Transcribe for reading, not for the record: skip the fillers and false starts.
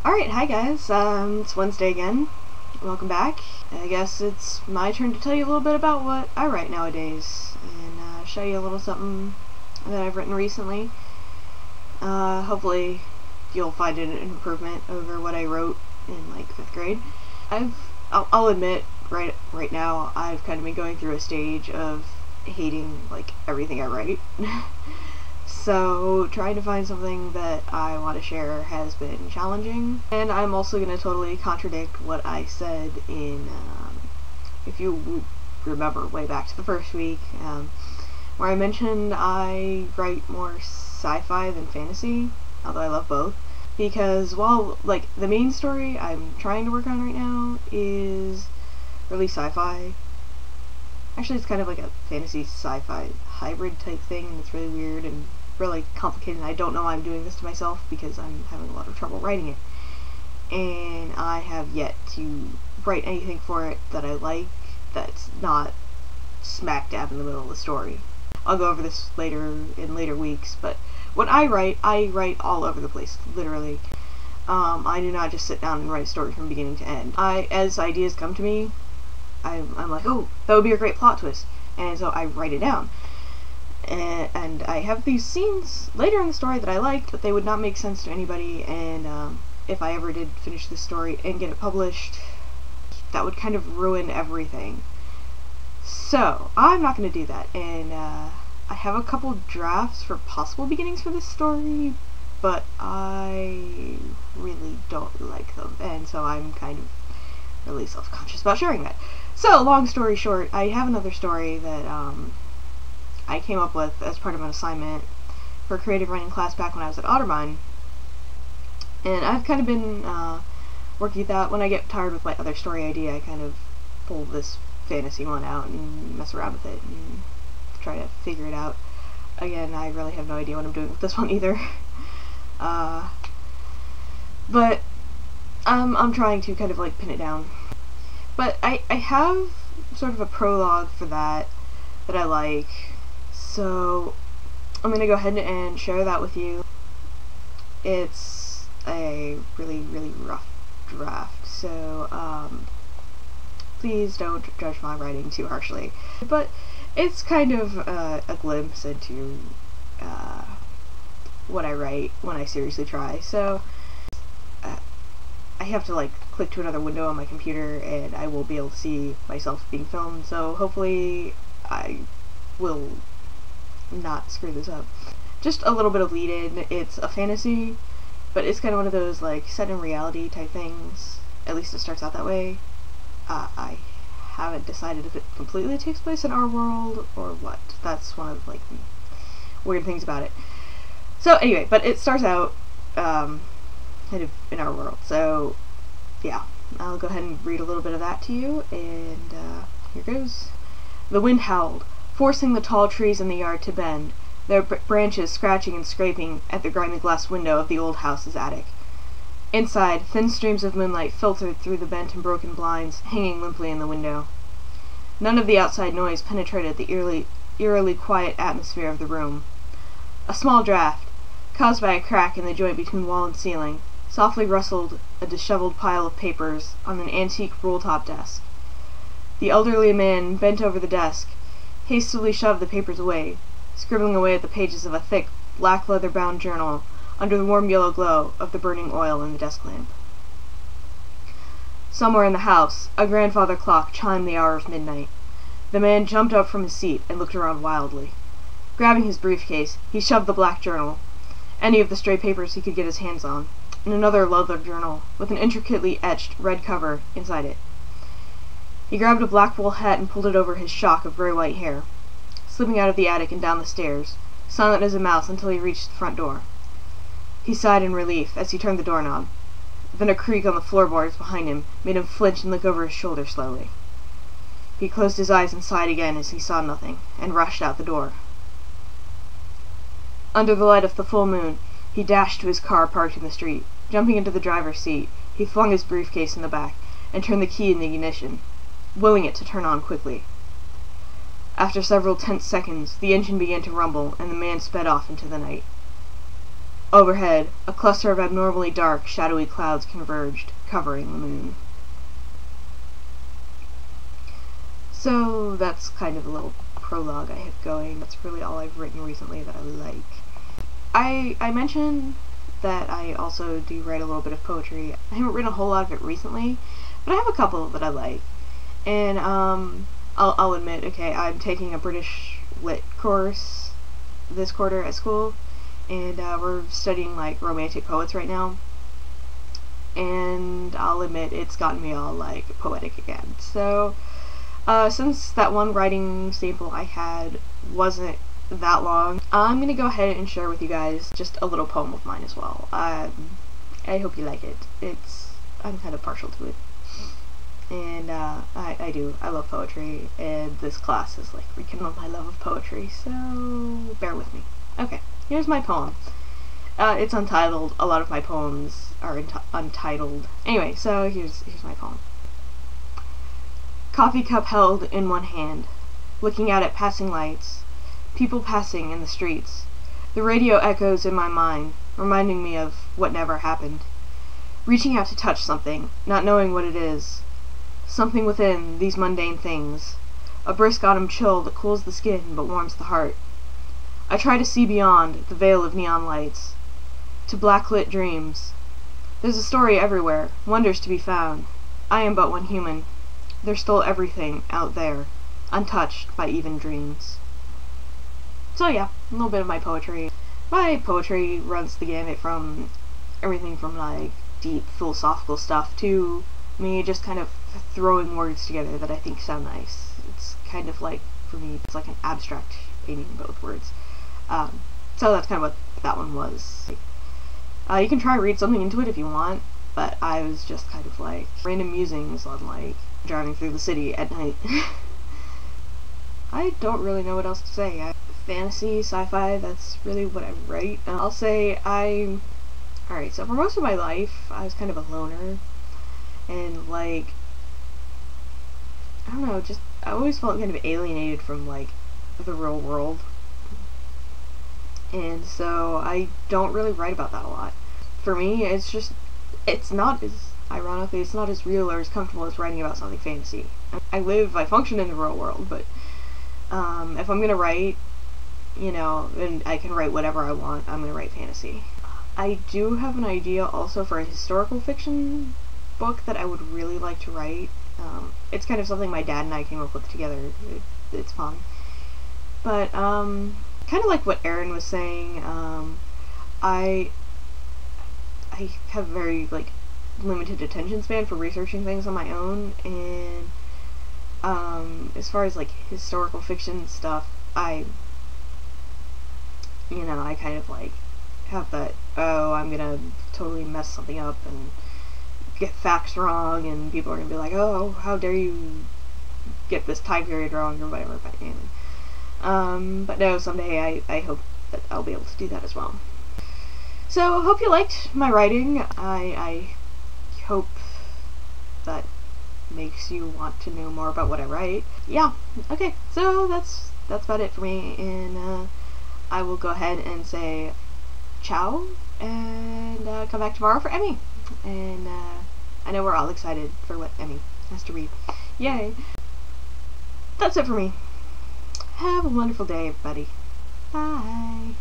Alright, hi guys, it's Wednesday again. Welcome back. I guess it's my turn to tell you a little bit about what I write nowadays, and show you a little something that I've written recently. Hopefully you'll find it an improvement over what I wrote in, like, 5th grade. I'll admit, right now, I've kind of been going through a stage of hating, like, everything I write. So, trying to find something that I want to share has been challenging. And I'm also going to totally contradict what I said in, if you remember way back to the first week, where I mentioned I write more sci-fi than fantasy, although I love both. Because while, like, the main story I'm trying to work on right now is really sci-fi. Actually, it's kind of like a fantasy sci-fi hybrid type thing, and it's really weird and really complicated, and I don't know why I'm doing this to myself because I'm having a lot of trouble writing it. And I have yet to write anything for it that I like that's not smack dab in the middle of the story. I'll go over this later in later weeks, but when I write all over the place, literally. I do not just sit down and write a story from beginning to end. As ideas come to me, I'm like, oh, that would be a great plot twist, and so I write it down. And I have these scenes later in the story that I liked, but they would not make sense to anybody, and if I ever did finish this story and get it published, that would kind of ruin everything. So, I'm not going to do that, and I have a couple drafts for possible beginnings for this story, but I really don't like them, and so I'm kind of really self-conscious about sharing that. So, long story short, I have another story that I came up with as part of an assignment for a creative writing class back when I was at Otterbein, and I've kind of been working at that. When I get tired with my other story idea, I kind of pull this fantasy one out and mess around with it and try to figure it out. Again, I really have no idea what I'm doing with this one either. But I'm trying to kind of like pin it down. But I have sort of a prologue for that I like. So I'm going to go ahead and share that with you. It's a really, really rough draft, so please don't judge my writing too harshly. But it's kind of a glimpse into what I write when I seriously try. So I have to like click to another window on my computer and I will be able to see myself being filmed, so hopefully I will not screw this up. Just a little bit of lead-in. It's a fantasy, but it's kind of one of those like set in reality type things. At least it starts out that way. I haven't decided if it completely takes place in our world or what. That's one of like the weird things about it. So anyway, but it starts out kind of in our world. So yeah, I'll go ahead and read a little bit of that to you, and here goes. The wind howled, forcing the tall trees in the yard to bend, their branches scratching and scraping at the grimy glass window of the old house's attic. Inside, thin streams of moonlight filtered through the bent and broken blinds hanging limply in the window. None of the outside noise penetrated the eerily quiet atmosphere of the room. A small draft, caused by a crack in the joint between wall and ceiling, softly rustled a disheveled pile of papers on an antique roll-top desk. The elderly man bent over the desk, hastily shoved the papers away, scribbling away at the pages of a thick, black leather-bound journal under the warm yellow glow of the burning oil in the desk lamp. Somewhere in the house, a grandfather clock chimed the hour of midnight. The man jumped up from his seat and looked around wildly. Grabbing his briefcase, he shoved the black journal, any of the stray papers he could get his hands on, and another leather journal with an intricately etched red cover inside it. He grabbed a black wool hat and pulled it over his shock of very white hair, slipping out of the attic and down the stairs, silent as a mouse until he reached the front door. He sighed in relief as he turned the doorknob. Then a creak on the floorboards behind him made him flinch and look over his shoulder slowly. He closed his eyes and sighed again as he saw nothing, and rushed out the door. Under the light of the full moon, he dashed to his car parked in the street. Jumping into the driver's seat, he flung his briefcase in the back and turned the key in the ignition, willing it to turn on quickly. After several tense seconds, the engine began to rumble, and the man sped off into the night. Overhead, a cluster of abnormally dark, shadowy clouds converged, covering the moon. So that's kind of a little prologue I have going. That's really all I've written recently that I like. I mentioned that I also do write a little bit of poetry. I haven't written a whole lot of it recently, but I have a couple that I like. And I'll admit, okay, I'm taking a British Lit course this quarter at school, and we're studying like romantic poets right now. And I'll admit it's gotten me all like poetic again. So since that one writing staple I had wasn't that long, I'm gonna go ahead and share with you guys just a little poem of mine as well. I hope you like it. I'm kind of partial to it, and I love poetry, and this class is like rekindled my love of poetry, so bear with me. Okay, here's my poem. It's untitled. A lot of my poems are untitled. Anyway, so here's my poem. Coffee cup held in one hand, looking out at passing lights, people passing in the streets. The radio echoes in my mind, reminding me of what never happened. Reaching out to touch something, not knowing what it is. Something within these mundane things. A brisk autumn chill that cools the skin but warms the heart. I try to see beyond the veil of neon lights, to black-lit dreams. There's a story everywhere, wonders to be found. I am but one human. There's still everything out there, untouched by even dreams. So yeah, a little bit of my poetry. My poetry runs the gamut from everything from like deep philosophical stuff to me just kind of throwing words together that I think sound nice. It's kind of like, for me, it's like an abstract painting in both words. So that's kind of what that one was. You can try read something into it if you want, but I was just kind of like random musings on like driving through the city at night. I don't really know what else to say. Fantasy, sci-fi, that's really what I write. I'll say alright, so for most of my life, I was kind of a loner, and like, I don't know, just, I always felt kind of alienated from like, the real world. And so I don't really write about that a lot. For me, it's not as, ironically, it's not as real or as comfortable as writing about something fantasy. I function in the real world, but if I'm gonna write, you know, and I can write whatever I want, I'm gonna write fantasy. I do have an idea also for a historical fiction book that I would really like to write. It's kind of something my dad and I came up with together. It's fun. But, kind of like what Erin was saying, I have very, like, limited attention span for researching things on my own, and, as far as, like, historical fiction stuff, I kind of, like, have that, oh, I'm gonna totally mess something up and get facts wrong, and people are gonna be like, oh, how dare you get this time period wrong, or whatever, but no, someday I hope that I'll be able to do that as well. So, hope you liked my writing. I hope that makes you want to know more about what I write. Yeah, okay, so that's about it for me, and I will go ahead and say ciao, and come back tomorrow for Emmy. And I know we're all excited for what Emmy has to read. Yay! That's it for me. Have a wonderful day, everybody. Bye.